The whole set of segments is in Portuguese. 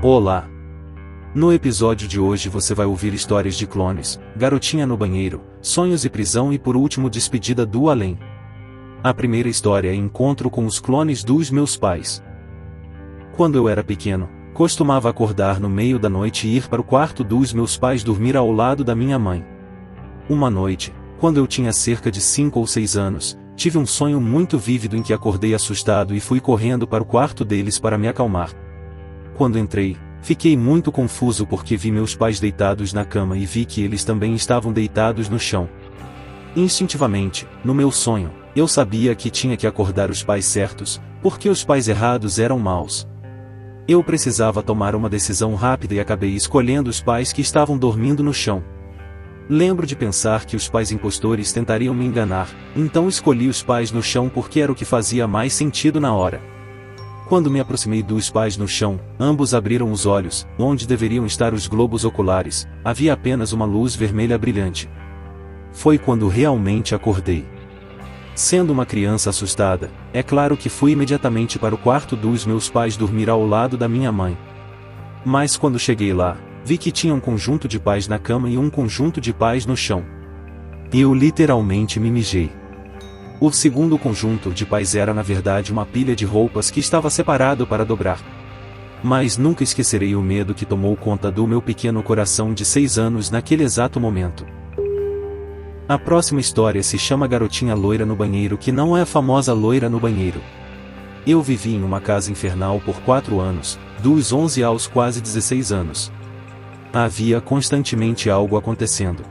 Olá! No episódio de hoje você vai ouvir histórias de clones, garotinha no banheiro, sonhos e prisão e por último despedida do além. A primeira história é encontro com os clones dos meus pais. Quando eu era pequeno, costumava acordar no meio da noite e ir para o quarto dos meus pais dormir ao lado da minha mãe. Uma noite, quando eu tinha cerca de 5 ou 6 anos, tive um sonho muito vívido em que acordei assustado e fui correndo para o quarto deles para me acalmar. Quando entrei, fiquei muito confuso porque vi meus pais deitados na cama e vi que eles também estavam deitados no chão. Instintivamente, no meu sonho, eu sabia que tinha que acordar os pais certos, porque os pais errados eram maus. Eu precisava tomar uma decisão rápida e acabei escolhendo os pais que estavam dormindo no chão. Lembro de pensar que os pais impostores tentariam me enganar, então escolhi os pais no chão porque era o que fazia mais sentido na hora. Quando me aproximei dos pais no chão, ambos abriram os olhos, onde deveriam estar os globos oculares, havia apenas uma luz vermelha brilhante. Foi quando realmente acordei. Sendo uma criança assustada, é claro que fui imediatamente para o quarto dos meus pais dormir ao lado da minha mãe. Mas quando cheguei lá, vi que tinha um conjunto de pais na cama e um conjunto de pais no chão. Eu literalmente me mijei. O segundo conjunto de pais era na verdade uma pilha de roupas que estava separado para dobrar. Mas nunca esquecerei o medo que tomou conta do meu pequeno coração de 6 anos naquele exato momento. A próxima história se chama Garotinha Loira no Banheiro, que não é a famosa loira no banheiro. Eu vivi em uma casa infernal por 4 anos, dos 11 aos quase 16 anos. Havia constantemente algo acontecendo.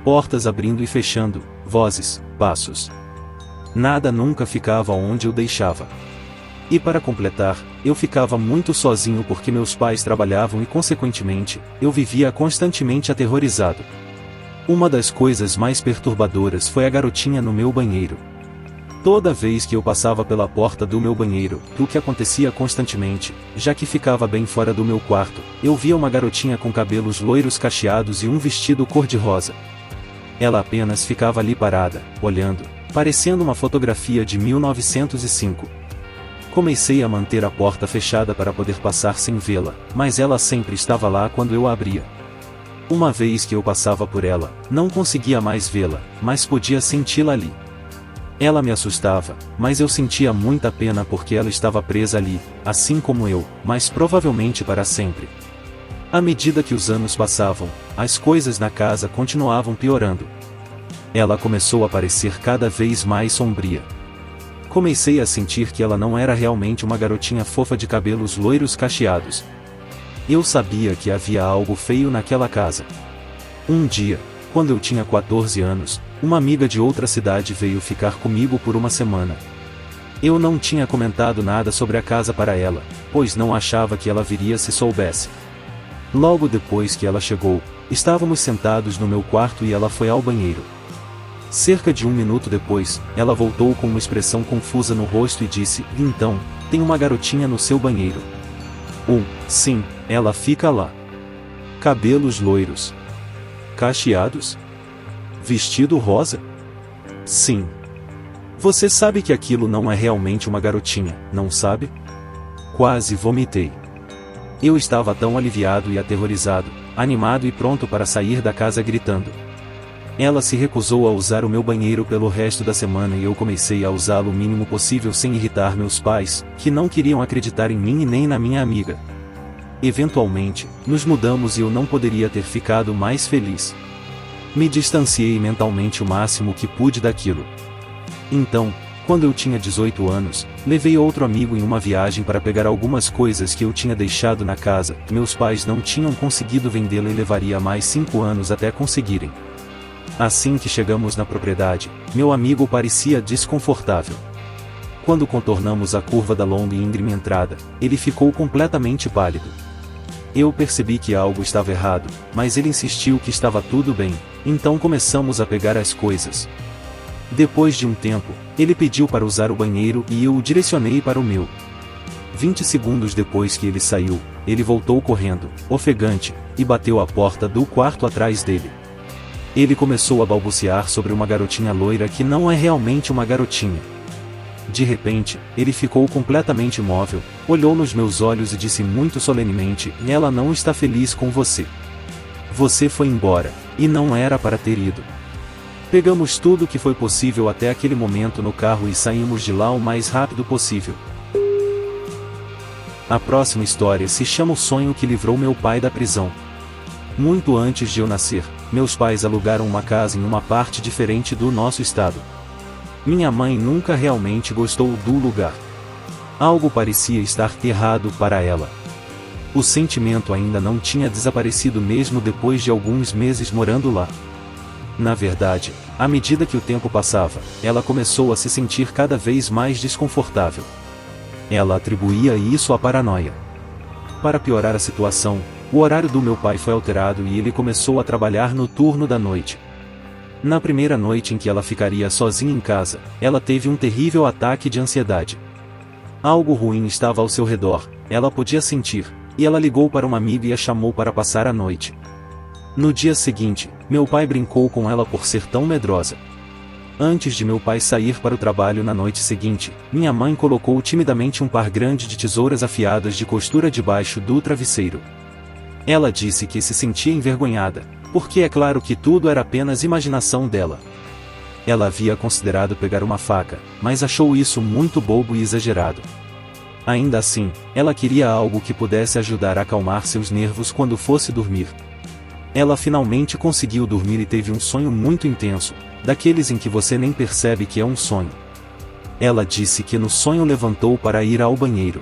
Portas abrindo e fechando, vozes, passos. Nada nunca ficava onde eu deixava. E para completar, eu ficava muito sozinho porque meus pais trabalhavam e consequentemente, eu vivia constantemente aterrorizado. Uma das coisas mais perturbadoras foi a garotinha no meu banheiro. Toda vez que eu passava pela porta do meu banheiro, o que acontecia constantemente, já que ficava bem fora do meu quarto, eu via uma garotinha com cabelos loiros cacheados e um vestido cor-de-rosa. Ela apenas ficava ali parada, olhando, parecendo uma fotografia de 1905. Comecei a manter a porta fechada para poder passar sem vê-la, mas ela sempre estava lá quando eu a abria. Uma vez que eu passava por ela, não conseguia mais vê-la, mas podia senti-la ali. Ela me assustava, mas eu sentia muita pena porque ela estava presa ali, assim como eu, mas provavelmente para sempre. À medida que os anos passavam, as coisas na casa continuavam piorando. Ela começou a parecer cada vez mais sombria. Comecei a sentir que ela não era realmente uma garotinha fofa de cabelos loiros cacheados. Eu sabia que havia algo feio naquela casa. Um dia, quando eu tinha 14 anos, uma amiga de outra cidade veio ficar comigo por uma semana. Eu não tinha comentado nada sobre a casa para ela, pois não achava que ela viria se soubesse. Logo depois que ela chegou, estávamos sentados no meu quarto e ela foi ao banheiro. Cerca de 1 minuto depois, ela voltou com uma expressão confusa no rosto e disse: "Então, tem uma garotinha no seu banheiro?" Sim, ela fica lá. Cabelos loiros. Cacheados? Vestido rosa? Sim. Você sabe que aquilo não é realmente uma garotinha, não sabe? Quase vomitei. Eu estava tão aliviado e aterrorizado, animado e pronto para sair da casa gritando. Ela se recusou a usar o meu banheiro pelo resto da semana e eu comecei a usá-lo o mínimo possível sem irritar meus pais, que não queriam acreditar em mim e nem na minha amiga. Eventualmente, nos mudamos e eu não poderia ter ficado mais feliz. Me distanciei mentalmente o máximo que pude daquilo. Então, quando eu tinha 18 anos, levei outro amigo em uma viagem para pegar algumas coisas que eu tinha deixado na casa. Meus pais não tinham conseguido vendê-la e levaria mais 5 anos até conseguirem. Assim que chegamos na propriedade, meu amigo parecia desconfortável. Quando contornamos a curva da longa e íngreme entrada, ele ficou completamente pálido. Eu percebi que algo estava errado, mas ele insistiu que estava tudo bem, então começamos a pegar as coisas. Depois de um tempo, ele pediu para usar o banheiro e eu o direcionei para o meu. 20 segundos depois que ele saiu, ele voltou correndo, ofegante, e bateu a porta do quarto atrás dele. Ele começou a balbuciar sobre uma garotinha loira que não é realmente uma garotinha. De repente, ele ficou completamente imóvel, olhou nos meus olhos e disse muito solenemente: "Ela não está feliz com você. Você foi embora, e não era para ter ido." Pegamos tudo o que foi possível até aquele momento no carro e saímos de lá o mais rápido possível. A próxima história se chama O Sonho que Livrou Meu Pai da Prisão. Muito antes de eu nascer, meus pais alugaram uma casa em uma parte diferente do nosso estado. Minha mãe nunca realmente gostou do lugar. Algo parecia estar errado para ela. O sentimento ainda não tinha desaparecido mesmo depois de alguns meses morando lá. Na verdade, à medida que o tempo passava, ela começou a se sentir cada vez mais desconfortável. Ela atribuía isso à paranoia. Para piorar a situação, o horário do meu pai foi alterado e ele começou a trabalhar no turno da noite. Na primeira noite em que ela ficaria sozinha em casa, ela teve um terrível ataque de ansiedade. Algo ruim estava ao seu redor, ela podia sentir, e ela ligou para uma amiga e a chamou para passar a noite. No dia seguinte, meu pai brincou com ela por ser tão medrosa. Antes de meu pai sair para o trabalho na noite seguinte, minha mãe colocou timidamente um par grande de tesouras afiadas de costura debaixo do travesseiro. Ela disse que se sentia envergonhada, porque é claro que tudo era apenas imaginação dela. Ela havia considerado pegar uma faca, mas achou isso muito bobo e exagerado. Ainda assim, ela queria algo que pudesse ajudar a acalmar seus nervos quando fosse dormir. Ela finalmente conseguiu dormir e teve um sonho muito intenso, daqueles em que você nem percebe que é um sonho. Ela disse que no sonho levantou para ir ao banheiro.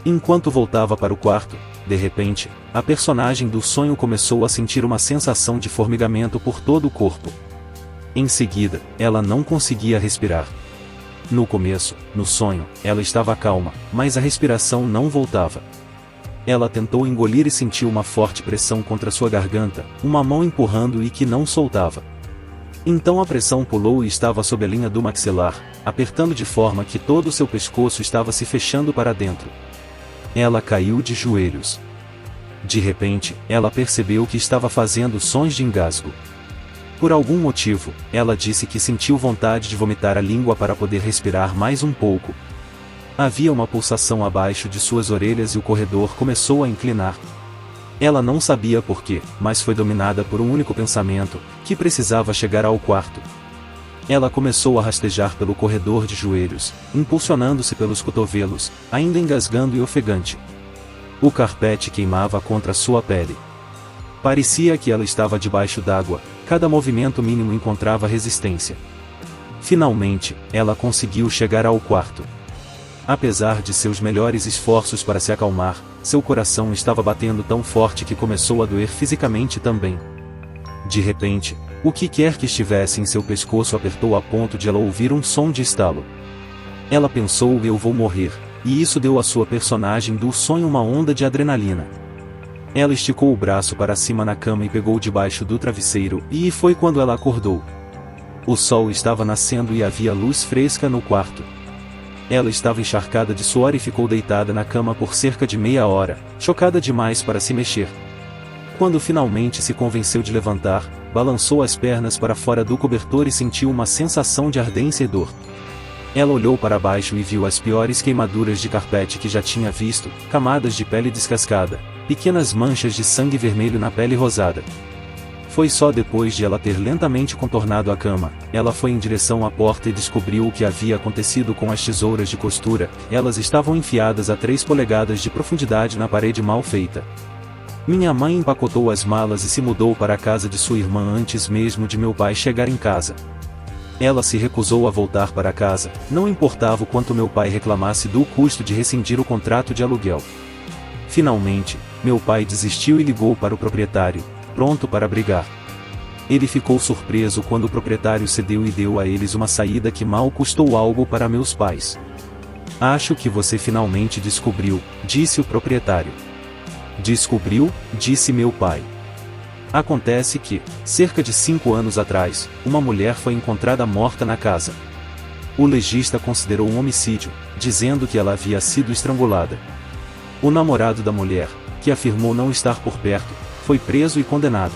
Enquanto voltava para o quarto, de repente, a personagem do sonho começou a sentir uma sensação de formigamento por todo o corpo. Em seguida, ela não conseguia respirar. No começo, no sonho, ela estava calma, mas a respiração não voltava. Ela tentou engolir e sentiu uma forte pressão contra sua garganta, uma mão empurrando e que não soltava. Então a pressão pulou e estava sob a linha do maxilar, apertando de forma que todo o seu pescoço estava se fechando para dentro. Ela caiu de joelhos. De repente, ela percebeu que estava fazendo sons de engasgo. Por algum motivo, ela disse que sentiu vontade de vomitar a língua para poder respirar mais um pouco. Havia uma pulsação abaixo de suas orelhas e o corredor começou a inclinar. Ela não sabia por quê, mas foi dominada por um único pensamento, que precisava chegar ao quarto. Ela começou a rastejar pelo corredor de joelhos, impulsionando-se pelos cotovelos, ainda engasgando e ofegante. O carpete queimava contra sua pele. Parecia que ela estava debaixo d'água, cada movimento mínimo encontrava resistência. Finalmente, ela conseguiu chegar ao quarto. Apesar de seus melhores esforços para se acalmar, seu coração estava batendo tão forte que começou a doer fisicamente também. De repente, o que quer que estivesse em seu pescoço apertou a ponto de ela ouvir um som de estalo. Ela pensou: "Eu vou morrer", e isso deu à sua personagem do sonho uma onda de adrenalina. Ela esticou o braço para cima na cama e pegou debaixo do travesseiro, e foi quando ela acordou. O sol estava nascendo e havia luz fresca no quarto. Ela estava encharcada de suor e ficou deitada na cama por cerca de meia hora, chocada demais para se mexer. Quando finalmente se convenceu de levantar, balançou as pernas para fora do cobertor e sentiu uma sensação de ardência e dor. Ela olhou para baixo e viu as piores queimaduras de carpete que já tinha visto, camadas de pele descascada, pequenas manchas de sangue vermelho na pele rosada. Foi só depois de ela ter lentamente contornado a cama, ela foi em direção à porta e descobriu o que havia acontecido com as tesouras de costura. Elas estavam enfiadas a 3 polegadas de profundidade na parede mal feita. Minha mãe empacotou as malas e se mudou para a casa de sua irmã antes mesmo de meu pai chegar em casa. Ela se recusou a voltar para casa, não importava o quanto meu pai reclamasse do custo de rescindir o contrato de aluguel. Finalmente, meu pai desistiu e ligou para o proprietário, pronto para brigar. Ele ficou surpreso quando o proprietário cedeu e deu a eles uma saída que mal custou algo para meus pais. "Acho que você finalmente descobriu", disse o proprietário. "Descobriu?", disse meu pai. "Acontece que, cerca de 5 anos atrás, uma mulher foi encontrada morta na casa. O legista considerou um homicídio, dizendo que ela havia sido estrangulada. O namorado da mulher, que afirmou não estar por perto, foi preso e condenado.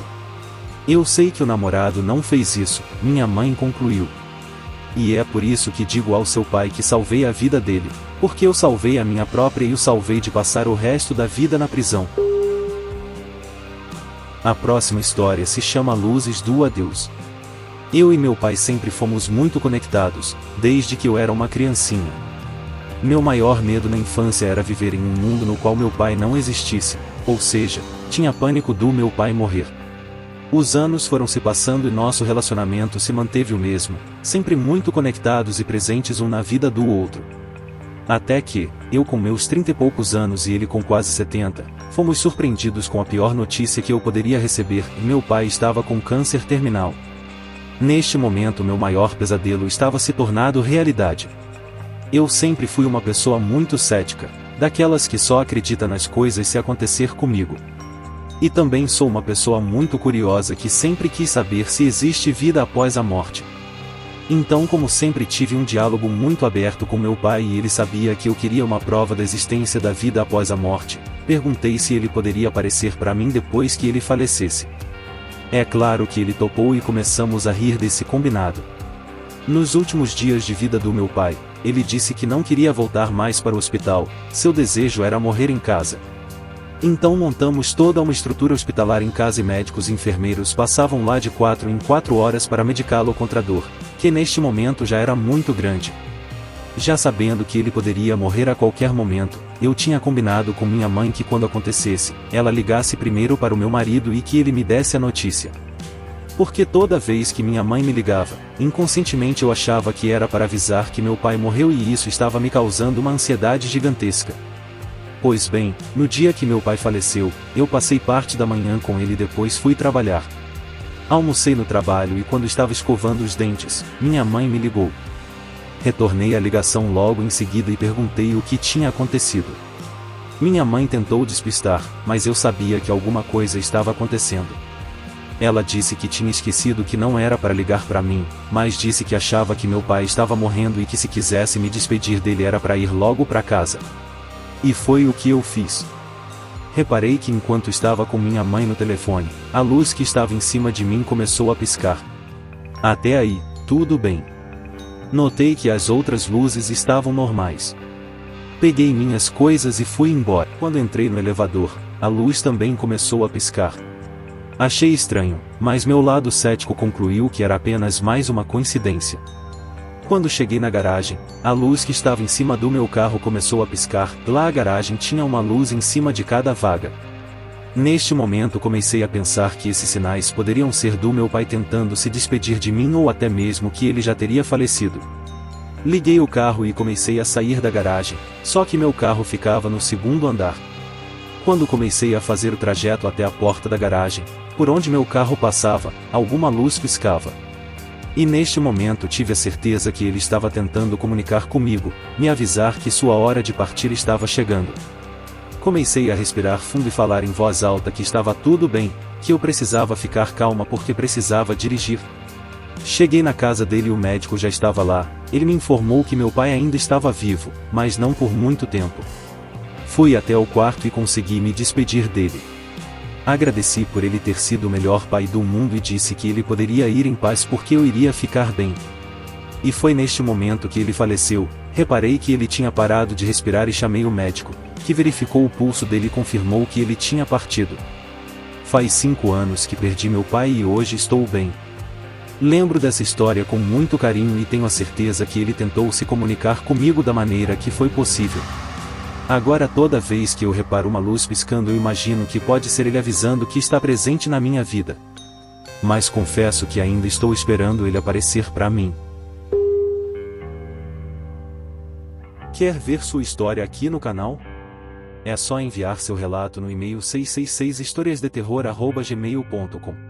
Eu sei que o namorado não fez isso", minha mãe concluiu. E é por isso que digo ao seu pai que salvei a vida dele, porque eu salvei a minha própria e o salvei de passar o resto da vida na prisão. A próxima história se chama Luzes do Adeus. Eu e meu pai sempre fomos muito conectados, desde que eu era uma criancinha. Meu maior medo na infância era viver em um mundo no qual meu pai não existisse, ou seja, tinha pânico do meu pai morrer. Os anos foram se passando e nosso relacionamento se manteve o mesmo, sempre muito conectados e presentes um na vida do outro. Até que, eu com meus 30 e poucos anos e ele com quase 70, fomos surpreendidos com a pior notícia que eu poderia receber, e meu pai estava com câncer terminal. Neste momento meu maior pesadelo estava se tornando realidade. Eu sempre fui uma pessoa muito cética, daquelas que só acredita nas coisas se acontecer comigo. E também sou uma pessoa muito curiosa que sempre quis saber se existe vida após a morte. Então, como sempre tive um diálogo muito aberto com meu pai e ele sabia que eu queria uma prova da existência da vida após a morte, perguntei se ele poderia aparecer para mim depois que ele falecesse. É claro que ele topou e começamos a rir desse combinado. Nos últimos dias de vida do meu pai, ele disse que não queria voltar mais para o hospital, seu desejo era morrer em casa. Então montamos toda uma estrutura hospitalar em casa e médicos e enfermeiros passavam lá de 4 em 4 horas para medicá-lo contra a dor, que neste momento já era muito grande. Já sabendo que ele poderia morrer a qualquer momento, eu tinha combinado com minha mãe que quando acontecesse, ela ligasse primeiro para o meu marido e que ele me desse a notícia. Porque toda vez que minha mãe me ligava, inconscientemente eu achava que era para avisar que meu pai morreu e isso estava me causando uma ansiedade gigantesca. Pois bem, no dia que meu pai faleceu, eu passei parte da manhã com ele e depois fui trabalhar. Almocei no trabalho e quando estava escovando os dentes, minha mãe me ligou. Retornei a ligação logo em seguida e perguntei o que tinha acontecido. Minha mãe tentou despistar, mas eu sabia que alguma coisa estava acontecendo. Ela disse que tinha esquecido que não era para ligar para mim, mas disse que achava que meu pai estava morrendo e que se quisesse me despedir dele era para ir logo para casa. E foi o que eu fiz. Reparei que enquanto estava com minha mãe no telefone, a luz que estava em cima de mim começou a piscar. Até aí, tudo bem. Notei que as outras luzes estavam normais. Peguei minhas coisas e fui embora. Quando entrei no elevador, a luz também começou a piscar. Achei estranho, mas meu lado cético concluiu que era apenas mais uma coincidência. Quando cheguei na garagem, a luz que estava em cima do meu carro começou a piscar. Lá a garagem tinha uma luz em cima de cada vaga. Neste momento comecei a pensar que esses sinais poderiam ser do meu pai tentando se despedir de mim ou até mesmo que ele já teria falecido. Liguei o carro e comecei a sair da garagem, só que meu carro ficava no segundo andar. Quando comecei a fazer o trajeto até a porta da garagem, por onde meu carro passava, alguma luz piscava. E neste momento tive a certeza que ele estava tentando comunicar comigo, me avisar que sua hora de partir estava chegando. Comecei a respirar fundo e falar em voz alta que estava tudo bem, que eu precisava ficar calma porque precisava dirigir. Cheguei na casa dele e o médico já estava lá, ele me informou que meu pai ainda estava vivo, mas não por muito tempo. Fui até o quarto e consegui me despedir dele. Agradeci por ele ter sido o melhor pai do mundo e disse que ele poderia ir em paz porque eu iria ficar bem. E foi neste momento que ele faleceu. Reparei que ele tinha parado de respirar e chamei o médico, que verificou o pulso dele e confirmou que ele tinha partido. Faz 5 anos que perdi meu pai e hoje estou bem. Lembro dessa história com muito carinho e tenho a certeza que ele tentou se comunicar comigo da maneira que foi possível. Agora toda vez que eu reparo uma luz piscando eu imagino que pode ser ele avisando que está presente na minha vida. Mas confesso que ainda estou esperando ele aparecer para mim. Quer ver sua história aqui no canal? É só enviar seu relato no e-mail 666historiasdeterror@gmail.com.